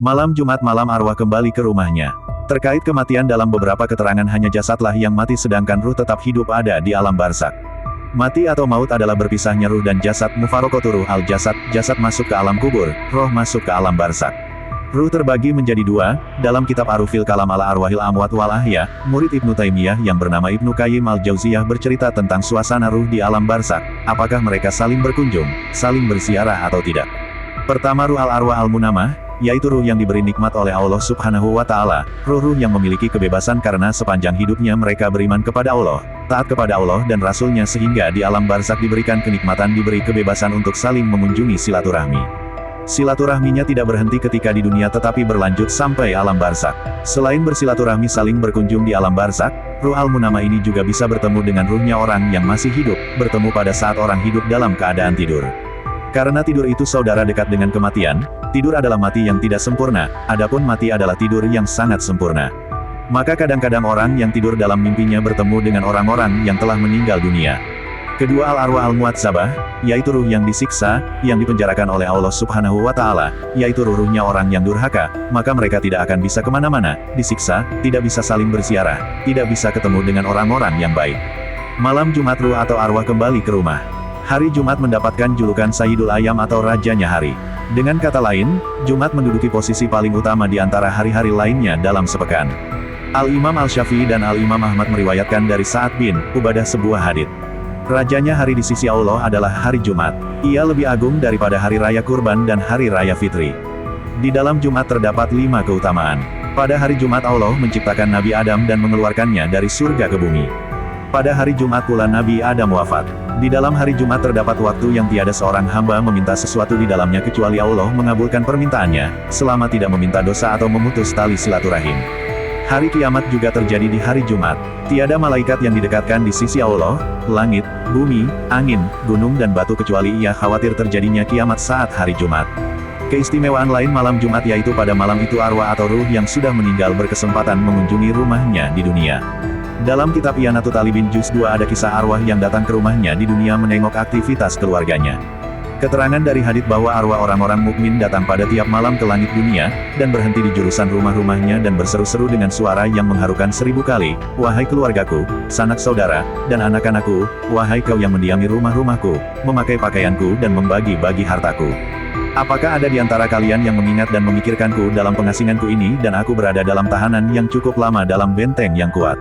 Malam Jumat malam arwah kembali ke rumahnya. Terkait kematian dalam beberapa keterangan hanya jasadlah yang mati sedangkan ruh tetap hidup ada di alam barzakh. Mati atau maut adalah berpisahnya ruh dan jasad. Mufaroqatu ruh al-jasad, jasad masuk ke alam kubur, roh masuk ke alam barzakh. Ruh terbagi menjadi dua, dalam kitab Arufil Kalam ala Arwahil Amwat wal Ahya, murid Ibnu Taimiyah yang bernama Ibnu Qayyim al-Jauziyah bercerita tentang suasana ruh di alam barzakh, apakah mereka saling berkunjung, saling bersiarah atau tidak. Pertama ruh al-arwah al-munamah, yaitu ruh yang diberi nikmat oleh Allah Subhanahu wa Ta'ala, ruh-ruh yang memiliki kebebasan karena sepanjang hidupnya mereka beriman kepada Allah, taat kepada Allah dan Rasul-Nya sehingga di alam barzakh diberikan kenikmatan, diberi kebebasan untuk saling mengunjungi silaturahmi. Silaturahminya tidak berhenti ketika di dunia tetapi berlanjut sampai alam barzakh. Selain bersilaturahmi saling berkunjung di alam barzakh, ruh al-munamah ini juga bisa bertemu dengan ruhnya orang yang masih hidup, bertemu pada saat orang hidup dalam keadaan tidur. Karena tidur itu saudara dekat dengan kematian, tidur adalah mati yang tidak sempurna, adapun mati adalah tidur yang sangat sempurna. Maka kadang-kadang orang yang tidur dalam mimpinya bertemu dengan orang-orang yang telah meninggal dunia. Kedua al-arwah al-mu'adzabah, yaitu ruh yang disiksa, yang dipenjarakan oleh Allah Subhanahu wa Ta'ala, yaitu ruh-ruhnya orang yang durhaka, maka mereka tidak akan bisa kemana-mana, disiksa, tidak bisa saling bersiarah, tidak bisa ketemu dengan orang-orang yang baik. Malam Jumat ruh atau arwah kembali ke rumah. Hari Jumat mendapatkan julukan Sayyidul Ayam atau Rajanya Hari. Dengan kata lain, Jumat menduduki posisi paling utama di antara hari-hari lainnya dalam sepekan. Al-Imam Al-Syafi'i dan Al-Imam Ahmad meriwayatkan dari Sa'ad bin Ubadah sebuah hadits. Rajanya hari di sisi Allah adalah hari Jumat. Ia lebih agung daripada hari raya kurban dan hari raya fitri. Di dalam Jumat terdapat 5 keutamaan. Pada hari Jumat Allah menciptakan Nabi Adam dan mengeluarkannya dari surga ke bumi. Pada hari Jumat pula Nabi Adam wafat. Di dalam hari Jumat terdapat waktu yang tiada seorang hamba meminta sesuatu di dalamnya kecuali Allah mengabulkan permintaannya, selama tidak meminta dosa atau memutus tali silaturahim. Hari kiamat juga terjadi di hari Jumat. Tiada malaikat yang didekatkan di sisi Allah, langit, bumi, angin, gunung dan batu kecuali ia khawatir terjadinya kiamat saat hari Jumat. Keistimewaan lain malam Jumat yaitu pada malam itu arwah atau ruh yang sudah meninggal berkesempatan mengunjungi rumahnya di dunia. Dalam kitab Iyanatut Talibin Juz 2 ada kisah arwah yang datang ke rumahnya di dunia menengok aktivitas keluarganya. Keterangan dari hadits bahwa arwah orang-orang mukmin datang pada tiap malam ke langit dunia, dan berhenti di jurusan rumah-rumahnya dan berseru-seru dengan suara yang mengharukan 1000 kali, "Wahai keluargaku, sanak saudara, dan anak-anakku, wahai kau yang mendiami rumah-rumahku, memakai pakaianku dan membagi-bagi hartaku. Apakah ada di antara kalian yang mengingat dan memikirkanku dalam pengasinganku ini dan aku berada dalam tahanan yang cukup lama dalam benteng yang kuat?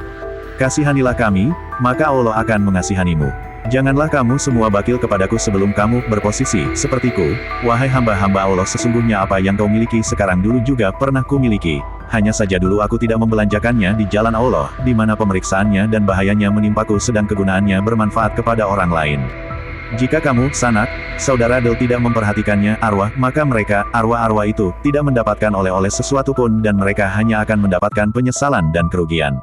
Kasihanilah kami, maka Allah akan mengasihanimu. Janganlah kamu semua bakil kepadaku sebelum kamu berposisi sepertiku, wahai hamba-hamba Allah sesungguhnya apa yang kau miliki sekarang dulu juga pernah kumiliki, hanya saja dulu aku tidak membelanjakannya di jalan Allah, di mana pemeriksaannya dan bahayanya menimpaku sedang kegunaannya bermanfaat kepada orang lain. Jika kamu, sanak, saudara Del tidak memperhatikannya, arwah, maka mereka, arwah-arwah itu, tidak mendapatkan oleh-oleh sesuatu pun dan mereka hanya akan mendapatkan penyesalan dan kerugian."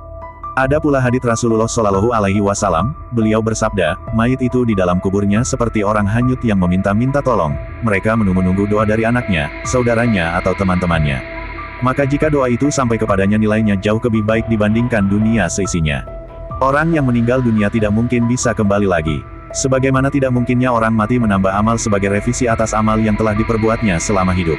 Ada pula hadits Rasulullah Shallallahu Alaihi Wasallam, beliau bersabda, mayit itu di dalam kuburnya seperti orang hanyut yang meminta-minta tolong, mereka menunggu-nunggu doa dari anaknya, saudaranya atau teman-temannya. Maka jika doa itu sampai kepadanya nilainya jauh lebih baik dibandingkan dunia seisinya. Orang yang meninggal dunia tidak mungkin bisa kembali lagi. Sebagaimana tidak mungkinnya orang mati menambah amal sebagai revisi atas amal yang telah diperbuatnya selama hidup.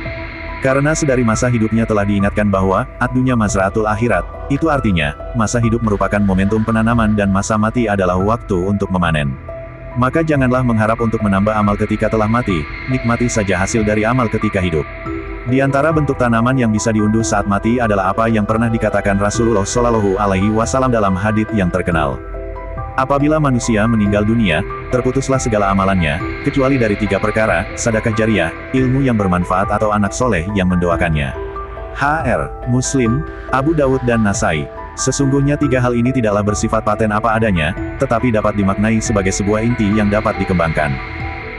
Karena sedari masa hidupnya telah diingatkan bahwa, ad-dunya mazra'atul akhirat, itu artinya, masa hidup merupakan momentum penanaman dan masa mati adalah waktu untuk memanen. Maka janganlah mengharap untuk menambah amal ketika telah mati, nikmati saja hasil dari amal ketika hidup. Di antara bentuk tanaman yang bisa diunduh saat mati adalah apa yang pernah dikatakan Rasulullah Shallallahu Alaihi Wasallam dalam hadits yang terkenal. Apabila manusia meninggal dunia, terputuslah segala amalannya, kecuali dari 3 perkara, sedekah jariah, ilmu yang bermanfaat atau anak soleh yang mendoakannya. Hr. Muslim, Abu Dawud dan Nasai. Sesungguhnya 3 hal ini tidaklah bersifat paten apa adanya, tetapi dapat dimaknai sebagai sebuah inti yang dapat dikembangkan.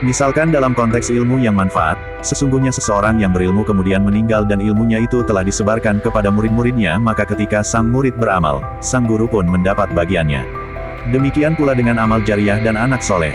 Misalkan dalam konteks ilmu yang manfaat, sesungguhnya seseorang yang berilmu kemudian meninggal dan ilmunya itu telah disebarkan kepada murid-muridnya maka ketika sang murid beramal, sang guru pun mendapat bagiannya. Demikian pula dengan amal jariah dan anak soleh.